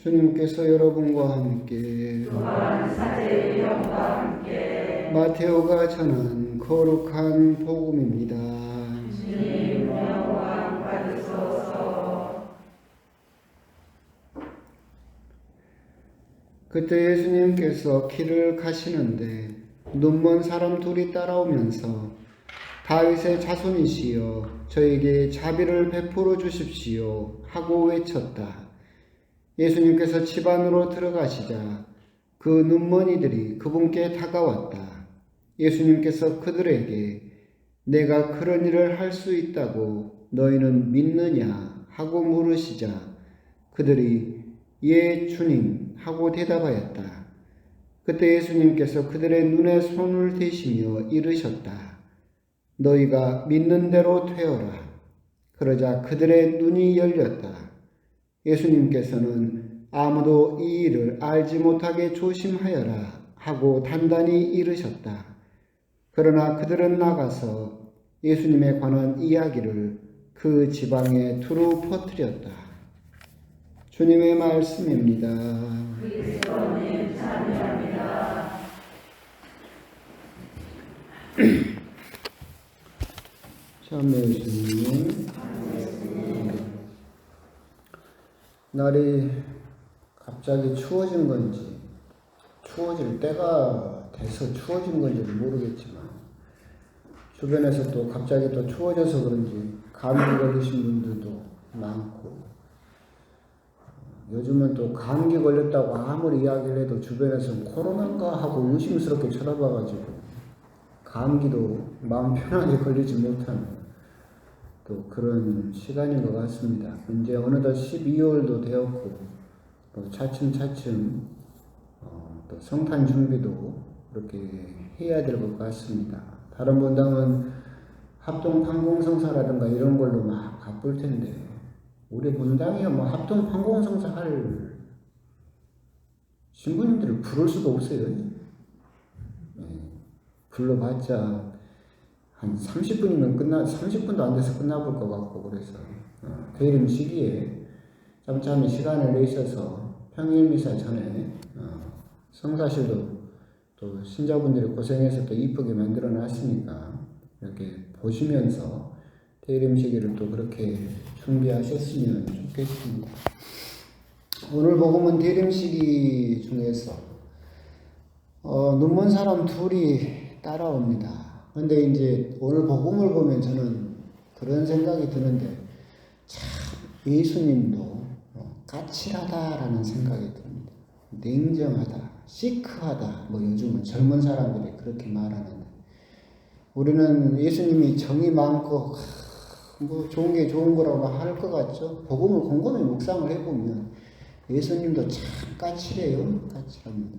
주님께서 여러분과 함께 또한 사제의 영과 함께 마테오가 전한 거룩한 복음입니다. 주님 영광 받으소서. 그때 예수님께서 길을 가시는데 눈먼 사람 둘이 따라오면서 다윗의 자손이시여 저에게 자비를 베풀어 주십시오 하고 외쳤다. 예수님께서 집 안으로 들어가시자 그 눈먼이들이 그분께 다가왔다. 예수님께서 그들에게 내가 그런 일을 할 수 있다고 너희는 믿느냐 하고 물으시자 그들이 예 주님 하고 대답하였다. 그때 예수님께서 그들의 눈에 손을 대시며 이르셨다. 너희가 믿는 대로 되어라. 그러자 그들의 눈이 열렸다. 예수님께서는 아무도 이 일을 알지 못하게 조심하여라 하고 단단히 이르셨다. 그러나 그들은 나가서 예수님에 관한 이야기를 그 지방에 두루 퍼뜨렸다. 주님의 말씀입니다. 그리스도님 찬양합니다. 참여해 주님. 날이 갑자기 추워진 건지 추워질 때가 돼서 추워진 건지 모르겠지만 주변에서 또 갑자기 또 추워져서 그런지 감기 걸리신 분들도 많고 요즘은 또 감기 걸렸다고 아무리 이야기를 해도 주변에서는 코로나인가 하고 의심스럽게 쳐다봐가지고 감기도 마음 편하게 걸리지 못하는 또 그런 시간인 것 같습니다. 이제 어느덧 12월도 되었고 또 차츰차츰 또 성탄 준비도 그렇게 해야 될 것 같습니다. 다른 본당은 합동 판공성사라든가 이런 걸로 막 바쁠 텐데 우리 본당이야 뭐 합동 판공성사 할 신부님들을 부를 수도 없어요. 불러봤자 한 30분이면 30분도 안 돼서 끝나볼 것 같고 그래서 대림 시기에 짬짬이 시간을 내셔서 평일 미사 전에 성사실도 또 신자분들이 고생해서 또 이쁘게 만들어 놨으니까 이렇게 보시면서 대림 시기를 또 그렇게 준비하셨으면 좋겠습니다. 오늘 복음은 대림 시기 중에서 눈먼 사람 둘이 따라옵니다. 근데 이제 오늘 복음을 보면 저는 그런 생각이 드는데 참 예수님도 까칠하다라는 생각이 듭니다. 냉정하다, 시크하다, 뭐 요즘은 젊은 사람들이 그렇게 말하는데 우리는 예수님이 정이 많고 뭐 좋은 게 좋은 거라고 할 것 같죠. 복음을 곰곰이 묵상을 해보면 예수님도 참 까칠해요. 까칠합니다.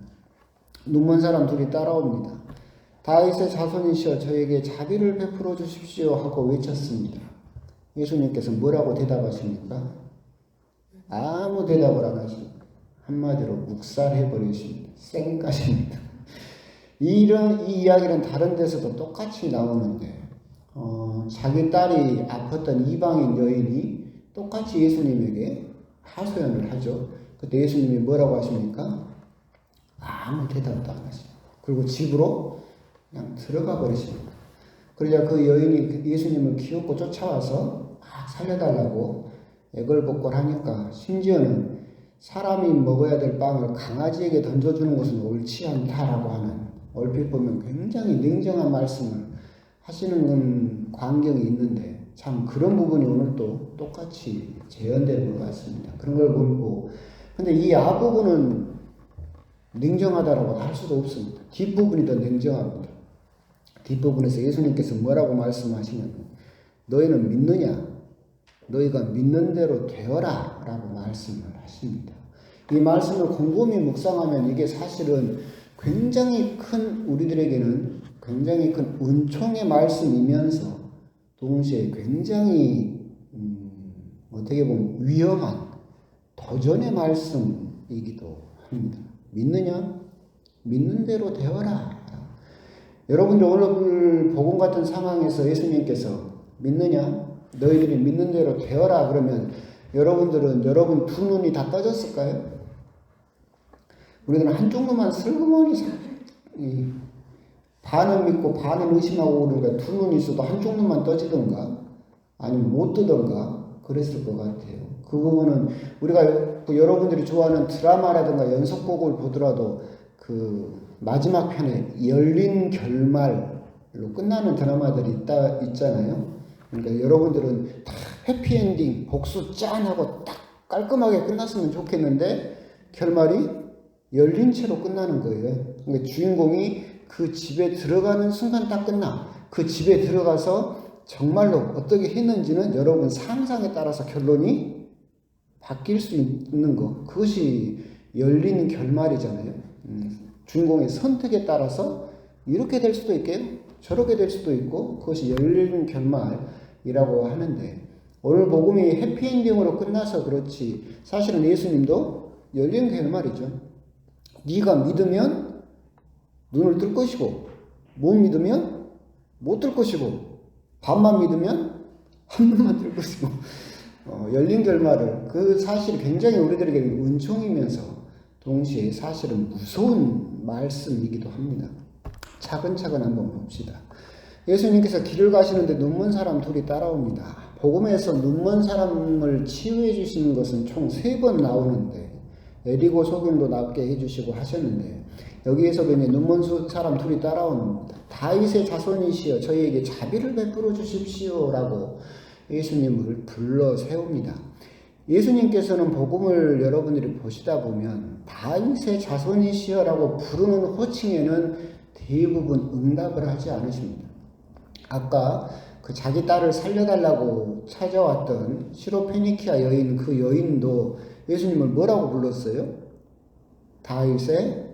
눈먼 사람 둘이 따라옵니다. 다윗의 자손이시여 저에게 자비를 베풀어 주십시오 하고 외쳤습니다. 예수님께서 뭐라고 대답하십니까? 아무 대답을 안 하십니다. 한마디로 묵살해버리십니다. 쌩까십니다. 이 이야기는 다른 데서도 똑같이 나오는데 자기 딸이 아팠던 이방인 여인이 똑같이 예수님에게 하소연을 하죠. 그때 예수님이 뭐라고 하십니까? 아무 대답도 안 하십니다. 그리고 집으로 그냥 들어가 버리십니다. 그러자 그 여인이 예수님을 기웃고 쫓아와서 막 살려달라고 애걸복걸하니까 심지어는 사람이 먹어야 될 빵을 강아지에게 던져주는 것은 옳지 않다라고 하는 얼핏 보면 굉장히 냉정한 말씀을 하시는 광경이 있는데 참 그런 부분이 오늘 또 똑같이 재현되는 것 같습니다. 그런 걸 보고 근데 이 앞부분은 냉정하다라고 할 수도 없습니다. 뒷부분이 더 냉정합니다. 뒷부분에서 예수님께서 뭐라고 말씀하시냐면 너희는 믿느냐? 너희가 믿는 대로 되어라 라고 말씀을 하십니다. 이 말씀을 곰곰이 묵상하면 이게 사실은 굉장히 큰 우리들에게는 굉장히 큰 은총의 말씀이면서 동시에 굉장히 어떻게 보면 위험한 도전의 말씀이기도 합니다. 믿느냐? 믿는 대로 되어라. 여러분들 오늘 복음 같은 상황에서 예수님께서 믿느냐? 너희들이 믿는 대로 되어라 그러면 여러분들은 여러분 두 눈이 다 떠졌을까요? 우리는 한쪽 눈만 슬그머니 반은 믿고 반은 의심하고 그러니까 두 눈이 있어도 한쪽 눈만 떠지던가 아니면 못 뜨던가 그랬을 것 같아요. 그 부분은 우리가 여러분들이 좋아하는 드라마라든가 연속곡을 보더라도 그 마지막 편에 열린 결말로 끝나는 드라마들이 있잖아요. 그러니까 여러분들은 다 해피엔딩, 복수 짠하고 딱 깔끔하게 끝났으면 좋겠는데 결말이 열린 채로 끝나는 거예요. 그러니까 주인공이 그 집에 들어가는 순간 딱 끝나. 그 집에 들어가서 정말로 어떻게 했는지는 여러분 상상에 따라서 결론이 바뀔 수 있는 거. 그것이 열린 결말이잖아요. 주인공의 선택에 따라서 이렇게 될 수도 있고요. 저렇게 될 수도 있고 그것이 열린 결말이라고 하는데 오늘 복음이 해피엔딩으로 끝나서 그렇지 사실은 예수님도 열린 결말이죠. 네가 믿으면 눈을 뜰 것이고 못 믿으면 못 뜰 것이고 반만 믿으면 한 눈만 뜰 것이고 열린 결말을 그 사실이 굉장히 우리들에게 은총이면서 동시에 사실은 무서운 말씀이기도 합니다. 차근차근 한번 봅시다. 예수님께서 길을 가시는데 눈먼 사람 둘이 따라옵니다. 복음에서 눈먼 사람을 치유해 주시는 것은 총 3번 나오는데 에리고 소경도 낫게 해주시고 하셨는데 여기에서도 이제 눈먼 사람 둘이 따라옵니다. 다윗의 자손이시여 저희에게 자비를 베풀어 주십시오라고 예수님을 불러 세웁니다. 예수님께서는 복음을 여러분들이 보시다 보면 다윗의 자손이시여라고 부르는 호칭에는 대부분 응답을 하지 않으십니다. 아까 그 자기 딸을 살려달라고 찾아왔던 시로페니키아 여인 그 여인도 예수님을 뭐라고 불렀어요? 다윗의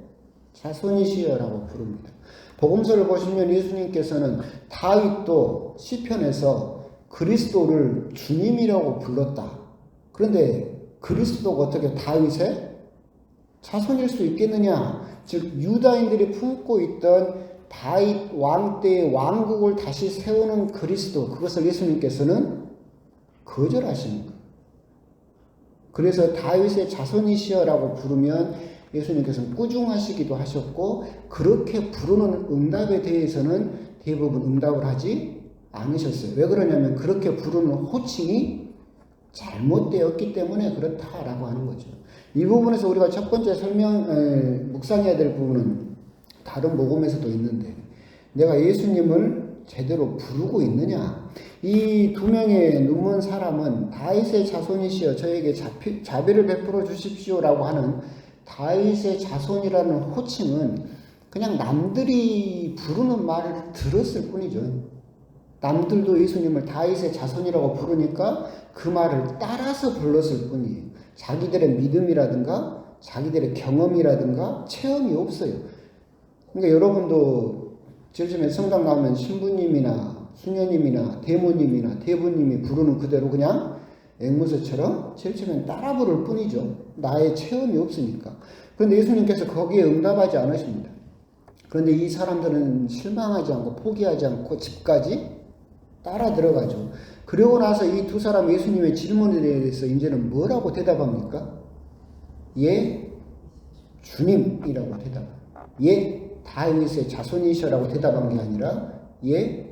자손이시여라고 부릅니다. 복음서를 보시면 예수님께서는 다윗도 시편에서 그리스도를 주님이라고 불렀다. 그런데 그리스도가 어떻게 다윗의 자손일 수 있겠느냐? 즉 유다인들이 품고 있던 다윗 왕 때의 왕국을 다시 세우는 그리스도 그것을 예수님께서는 거절하시는 거예요. 그래서 다윗의 자손이시여라고 부르면 예수님께서는 꾸중하시기도 하셨고 그렇게 부르는 응답에 대해서는 대부분 응답을 하지 않으셨어요. 왜 그러냐면 그렇게 부르는 호칭이 잘못되었기 때문에 그렇다라고 하는 거죠. 이 부분에서 우리가 첫 번째 묵상해야 될 부분은 다른 복음에서도 있는데 내가 예수님을 제대로 부르고 있느냐. 이 두 명의 눈먼 사람은 다윗의 자손이시여 저에게 자비를 베풀어 주십시오라고 하는 다윗의 자손이라는 호칭은 그냥 남들이 부르는 말을 들었을 뿐이죠. 남들도 예수님을 다윗의 자손이라고 부르니까 그 말을 따라서 불렀을 뿐이에요. 자기들의 믿음이라든가 자기들의 경험이라든가 체험이 없어요. 그러니까 여러분도 요즘에 성당 가면 신부님이나 수녀님이나 대모님이나 대부님이 부르는 그대로 그냥 앵무새처럼 칠치면 따라 부를 뿐이죠. 나의 체험이 없으니까. 그런데 예수님께서 거기에 응답하지 않으십니다. 그런데 이 사람들은 실망하지 않고 포기하지 않고 집까지 따라 들어가죠. 그러고 나서 이 두 사람 예수님의 질문에 대해서 이제는 뭐라고 대답합니까? 예, 주님이라고 대답합니다. 예, 다윗의 자손이시라고 대답한 게 아니라 예,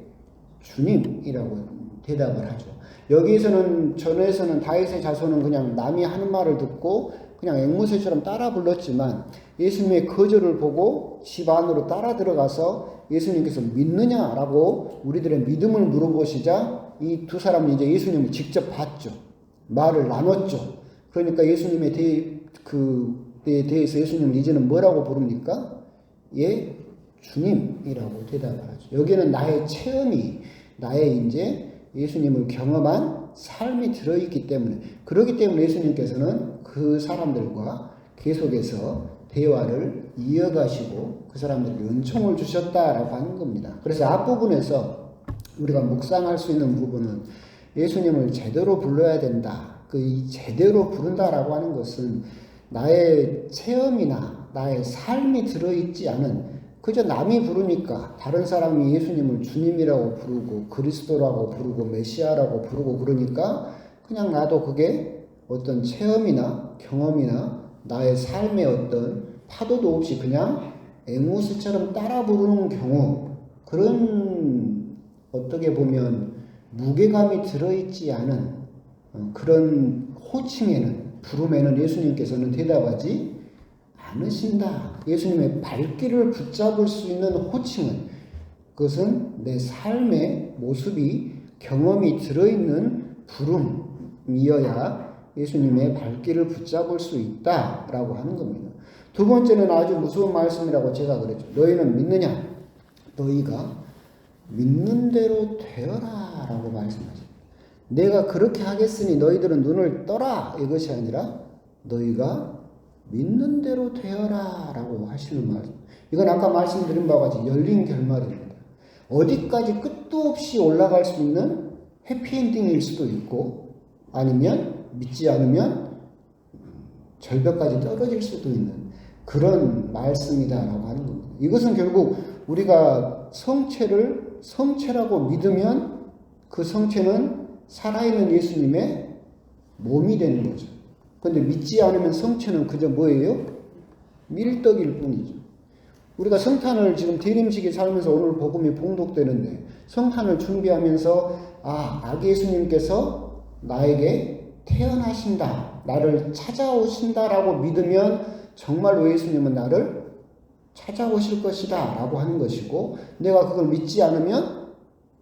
주님이라고 대답을 하죠. 여기에서는 전에서는 다윗의 자손은 그냥 남이 하는 말을 듣고 그냥 앵무새처럼 따라 불렀지만 예수님의 거절을 보고 집 안으로 따라 들어가서 예수님께서 믿느냐라고 우리들의 믿음을 물어보시자 이 두 사람은 이제 예수님을 직접 봤죠. 말을 나눴죠. 그러니까 예수님에 대해서 예수님을 이제는 뭐라고 부릅니까? 예, 주님이라고 대답을 하죠. 여기는 나의 체험이, 나의 이제 예수님을 경험한 삶이 들어있기 때문에, 그렇기 때문에 예수님께서는 그 사람들과 계속해서 대화를 이어가시고 그 사람들에게 은총을 주셨다라고 하는 겁니다. 그래서 앞부분에서 우리가 묵상할 수 있는 부분은 예수님을 제대로 불러야 된다. 그 제대로 부른다라고 하는 것은 나의 체험이나 나의 삶이 들어있지 않은 그저 남이 부르니까 다른 사람이 예수님을 주님이라고 부르고 그리스도라고 부르고 메시아라고 부르고 그러니까 그냥 나도 그게 어떤 체험이나 경험이나 나의 삶의 어떤 파도도 없이 그냥 앵무새처럼 따라 부르는 경우, 그런 어떻게 보면 무게감이 들어있지 않은 그런 호칭에는, 부름에는 예수님께서는 대답하지 않으신다. 예수님의 발길을 붙잡을 수 있는 호칭은, 그것은 내 삶의 모습이, 경험이 들어있는 부름이어야 예수님의 발길을 붙잡을 수 있다라고 하는 겁니다. 두 번째는 아주 무서운 말씀이라고 제가 그랬죠. 너희는 믿느냐? 너희가 믿는 대로 되어라 라고 말씀하십니다. 내가 그렇게 하겠으니 너희들은 눈을 떠라, 이것이 아니라 너희가 믿는 대로 되어라 라고 하시는 말씀. 이건 아까 말씀드린 바와 같이 열린 결말입니다. 어디까지 끝도 없이 올라갈 수 있는 해피엔딩일 수도 있고, 아니면 믿지 않으면 절벽까지 떨어질 수도 있는 그런 말씀이다라고 하는 겁니다. 이것은 결국 우리가 성체라고 믿으면 그 성체는 살아있는 예수님의 몸이 되는 거죠. 그런데 믿지 않으면 성체는 그저 뭐예요? 밀떡일 뿐이죠. 우리가 성탄을 지금 대림식에 살면서 오늘 복음이 봉독되는데, 성탄을 준비하면서 아기 예수님께서 나에게 태어나신다, 나를 찾아오신다라고 믿으면 정말로 예수님은 나를 찾아오실 것이다 라고 하는 것이고, 내가 그걸 믿지 않으면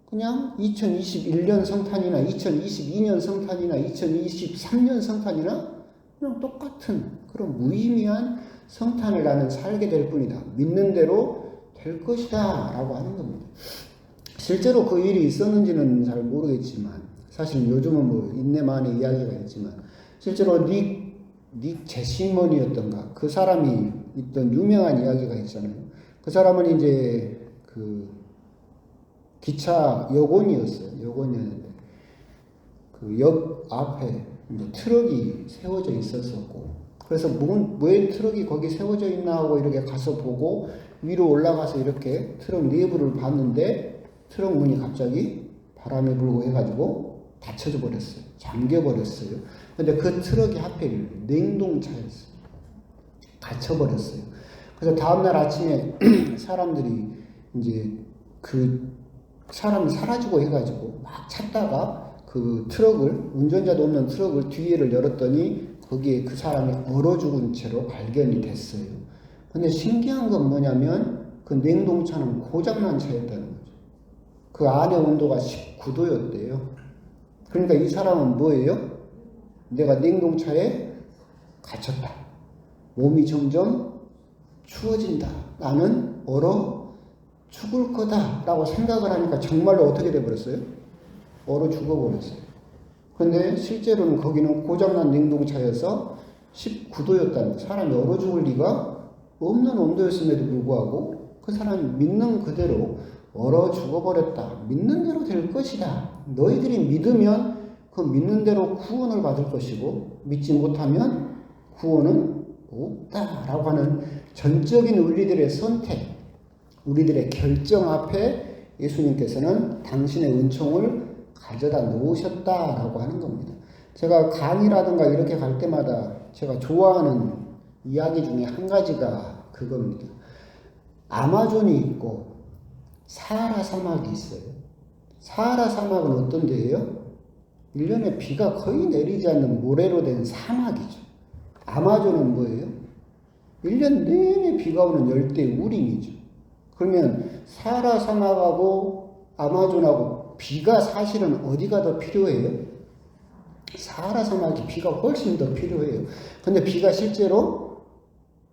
그냥 2021년 성탄이나 2022년 성탄이나 2023년 성탄이나 그냥 똑같은 그런 무의미한 성탄을 나는 살게 될 뿐이다. 믿는 대로 될 것이다 라고 하는 겁니다. 실제로 그 일이 있었는지는 잘 모르겠지만, 사실 요즘은 뭐 인내만의 이야기가 있지만, 실제로 닉 제시먼이었던가 그 사람이 있던 유명한 이야기가 있잖아요. 그 사람은 이제 그 기차 여권이었어요. 여권이었는데 그 역 앞에 이제 트럭이 세워져 있었었고, 그래서 왜 트럭이 거기 세워져 있나 하고 이렇게 가서 보고 위로 올라가서 이렇게 트럭 내부를 봤는데, 트럭 문이 갑자기 바람이 불고 해가지고 닫혀져 버렸어요. 잠겨 버렸어요. 근데 그 트럭이 하필 냉동차였어요. 갇혀버렸어요. 그래서 다음날 아침에 사람들이 이제 그 사람이 사라지고 해가지고 막 찾다가 그 트럭을, 운전자도 없는 트럭을 뒤에를 열었더니 거기에 그 사람이 얼어 죽은 채로 발견이 됐어요. 근데 신기한 건 뭐냐면 그 냉동차는 고장난 차였다는 거죠. 그 안의 온도가 19도였대요. 그러니까 이 사람은 뭐예요? 내가 냉동차에 갇혔다. 몸이 점점 추워진다. 나는 얼어 죽을 거다 라고 생각을 하니까 정말로 어떻게 돼버렸어요? 얼어 죽어버렸어요. 그런데 실제로는 거기는 고장난 냉동차여서 19도였다는, 사람이 얼어 죽을 리가 없는 온도였음에도 불구하고 그 사람이 믿는 그대로 얼어 죽어버렸다. 믿는 대로 될 것이다. 너희들이 믿으면 그 믿는 대로 구원을 받을 것이고, 믿지 못하면 구원은 없다라고 하는 전적인 우리들의 선택, 우리들의 결정 앞에 예수님께서는 당신의 은총을 가져다 놓으셨다라고 하는 겁니다. 제가 강의라든가 이렇게 갈 때마다 제가 좋아하는 이야기 중에 한 가지가 그겁니다. 아마존이 있고 사하라 사막이 있어요. 사하라 사막은 어떤 데예요? 1년에 비가 거의 내리지 않는 모래로 된 사막이죠. 아마존은 뭐예요? 1년 내내 비가 오는 열대 우림이죠. 그러면 사하라 사막하고 아마존하고 비가 사실은 어디가 더 필요해요? 사하라 사막이 비가 훨씬 더 필요해요. 근데 비가 실제로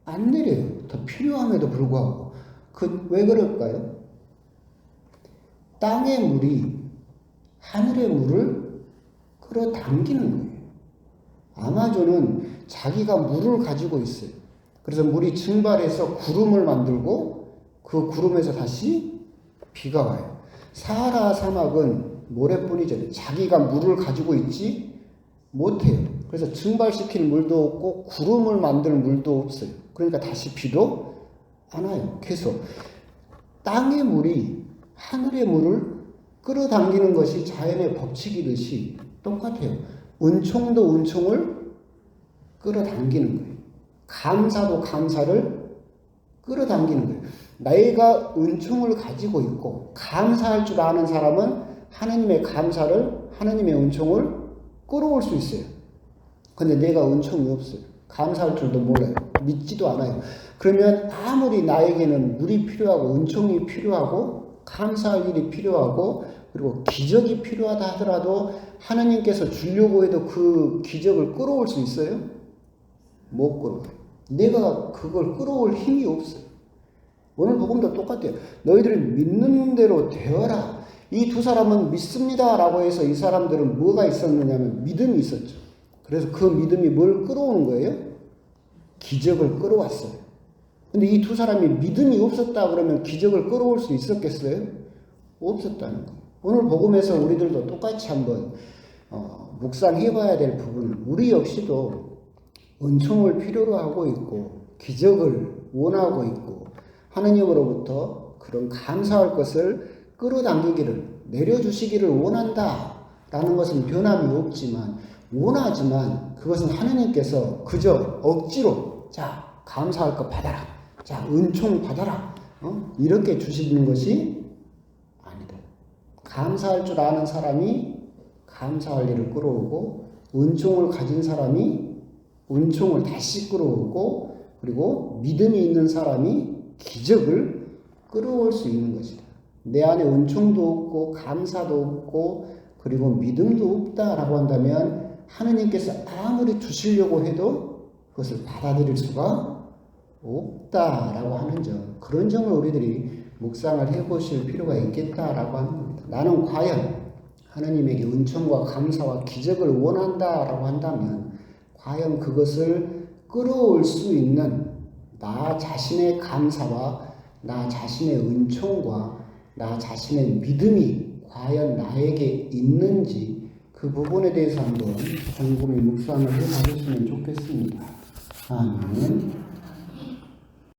안 내려요. 더 필요함에도 불구하고. 왜 그럴까요? 땅의 물이 하늘의 물을 끌어당기는 거예요. 아마존은 자기가 물을 가지고 있어요. 그래서 물이 증발해서 구름을 만들고 그 구름에서 다시 비가 와요. 사하라 사막은 모래뿐이죠. 자기가 물을 가지고 있지 못해요. 그래서 증발시킬 물도 없고 구름을 만들 물도 없어요. 그러니까 다시 비도 안 와요. 계속 땅의 물이 하늘의 물을 끌어당기는 것이 자연의 법칙이듯이 똑같아요. 은총도 은총을 끌어당기는 거예요. 감사도 감사를 끌어당기는 거예요. 내가 은총을 가지고 있고 감사할 줄 아는 사람은 하느님의 감사를, 하느님의 은총을 끌어올 수 있어요. 근데 내가 은총이 없어요. 감사할 줄도 몰라요. 믿지도 않아요. 그러면 아무리 나에게는 물이 필요하고 은총이 필요하고 감사할 일이 필요하고 그리고 기적이 필요하다 하더라도 하느님께서 주려고 해도 그 기적을 끌어올 수 있어요? 못 끌어와요. 내가 그걸 끌어올 힘이 없어요. 오늘 복음도 똑같아요. 너희들이 믿는 대로 되어라. 이 두 사람은 믿습니다 라고 해서 이 사람들은 뭐가 있었느냐면 믿음이 있었죠. 그래서 그 믿음이 뭘 끌어오는 거예요? 기적을 끌어왔어요. 근데 이 두 사람이 믿음이 없었다 그러면 기적을 끌어올 수 있었겠어요? 없었다는 거예요. 오늘 복음에서 우리들도 똑같이 한번 묵상해 봐야 될 부분은 우리 역시도 은총을 필요로 하고 있고 기적을 원하고 있고 하느님으로부터 그런 감사할 것을 끌어당기기를 내려주시기를 원한다라는 것은 변함이 없지만 원하지만 그것은 하느님께서 그저 억지로 자 감사할 것 받아라 자 은총 받아라 이렇게 주시는 것이 아니다. 감사할 줄 아는 사람이 감사할 일을 끌어오고 은총을 가진 사람이 은총을 다시 끌어오고 그리고 믿음이 있는 사람이 기적을 끌어올 수 있는 것이다. 내 안에 은총도 없고 감사도 없고 그리고 믿음도 없다라고 한다면 하느님께서 아무리 주시려고 해도 그것을 받아들일 수가 없다라고 하는 점, 그런 점을 우리들이 묵상을 해보실 필요가 있겠다라고 하는 겁니다. 나는 과연 하느님에게 은총과 감사와 기적을 원한다라고 한다면 과연 그것을 끌어올 수 있는 나 자신의 감사와 나 자신의 은총과 나 자신의 믿음이 과연 나에게 있는지 그 부분에 대해서 한번 곰곰이 묵상을 해봐주시면 좋겠습니다. 아멘.